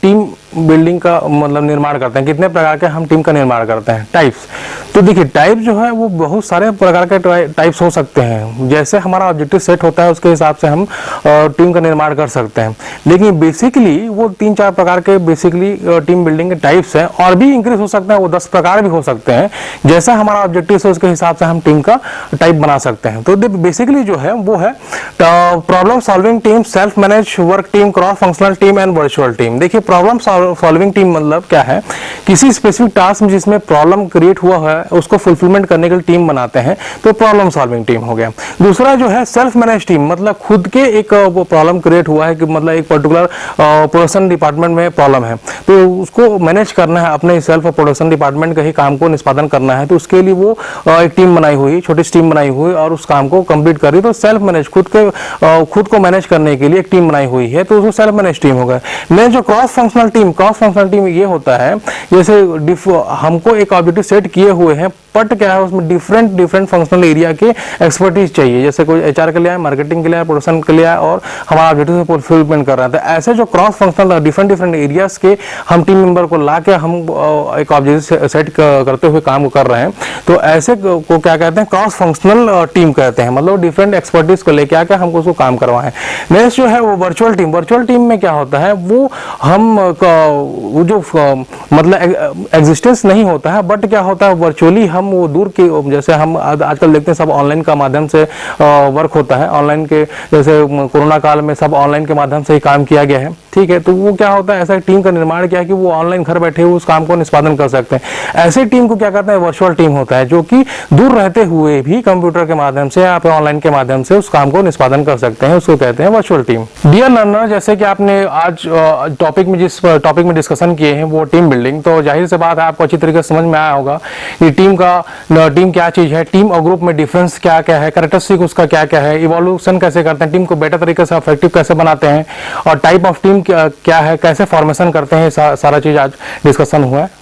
टीम बिल्डिंग का मतलब निर्माण करते हैं, कितने प्रकार के हम टीम का निर्माण करते हैं, टाइप्स। तो देखिए टाइप जो है वो बहुत सारे प्रकार के टाइप्स हो सकते हैं, जैसे हमारा ऑब्जेक्टिव सेट होता है उसके हिसाब से हम टीम का निर्माण कर सकते हैं। लेकिन बेसिकली वो 3-4 प्रकार के बेसिकली टीम बिल्डिंग के टाइप्स हैं, और भी इंक्रीज हो सकते हैं, वो 10 प्रकार भी हो सकते हैं। जैसा हमारा ऑब्जेक्टिव है उसके हिसाब से हम टीम का टाइप बना सकते हैं। तो बेसिकली जो है वो है problem solving team, self manage work team, cross functional team and virtual team. देखिए प्रॉब्लम सॉल्विंग टीम मतलब क्या है, किसी स्पेसिफिक टास्क में जिसमें प्रॉब्लम क्रिएट हुआ है उसको फुलफिलमेंट करने के लिए टीम बनाते हैं, तो प्रॉब्लम सॉल्विंग टीम हो गया। दूसरा जो है सेल्फ मैनेज टीम, मतलब खुद के एक प्रॉब्लम क्रिएट हुआ है कि मतलब एक पर्टिकुलर प्रोडक्शन डिपार्टमेंट में प्रॉब्लम है, तो उसको मैनेज करना है, अपने सेल्फ प्रोडक्शन डिपार्टमेंट के ही काम को निष्पादन करना है, तो उसके लिए वो एक टीम बनाई हुई, छोटी सी टीम बनाई हुई और उस काम को कंप्लीट कर रही, तो सेल्फ मैनेज, खुद को मैनेज करने के लिए एक टीम बनाई हुई है, तो उसको सेल्फ मैनेज टीम होगा। नेक्स्ट जो क्रॉस फंक्शनल टीम ये होता है, जैसे हमको एक ऑब्जेक्टिव सेट किए हुए हैं, बट क्या है उसमें डिफरेंट फंक्शनल एरिया के एक्सपर्टीज चाहिए, जैसे कोई एचआर के लिए है, मार्केटिंग के लिए है, प्रोडक्शन के लिए है, और हमारा ऑब्जेक्टिव फुलफिलमेंट कर रहा है। तो ऐसे जो क्रॉस फंक्शनल डिफरेंट एरियाज के हम टीम मेंबर को ला के हम एक ऑब्जेक्टिव सेट करते हुए काम कर रहे हैं, तो ऐसे को क्या कहते हैं, क्रॉस फंक्शनल टीम कहते हैं, मतलब डिफरेंट एक्सपर्टीज को लेके आके हमको उसको काम करवाएं। नेक्स्ट जो है वो वर्चुअल टीम में क्या होता है, वो हम वो जो मतलब एग्जिस्टेंस नहीं होता है, बट क्या होता है वर्चुअली हम वो दूर के, जैसे हम आजकल देखते हैं सब ऑनलाइन का माध्यम से वर्क होता है, ऑनलाइन के जैसे कोरोना काल में सब ऑनलाइन के माध्यम से ही काम किया गया है, ठीक है। तो वो क्या होता है, ऐसा टीम का निर्माण किया कि वो ऑनलाइन घर बैठे हुए उस काम को निष्पादन कर सकते हैं। ऐसे टीम को क्या कहते हैं, वर्चुअल टीम होता है, जो कि दूर रहते हुए भी कंप्यूटर के माध्यम से या फिर ऑनलाइन के माध्यम से उस काम को निष्पादन कर सकते हैं, उसको कहते हैं वर्चुअल टीम। डियर लर्नर, जैसे कि आपने आज जिस टॉपिक में डिस्कशन किए हैं वो टीम बिल्डिंग, तो जाहिर सी बात है आपको अच्छी तरीके से समझ में आया होगा कि टीम क्या चीज है, टीम और ग्रुप में डिफरेंस क्या है, कैरेक्टरिस्टिक उसका क्या है, इवोल्यूशन कैसे करते हैं, टीम को बेटर तरीके से इफेक्टिव कैसे बनाते हैं, और टाइप ऑफ टीम क्या है, कैसे फॉर्मेशन करते हैं, सारा चीज आज डिस्कशन हुआ है।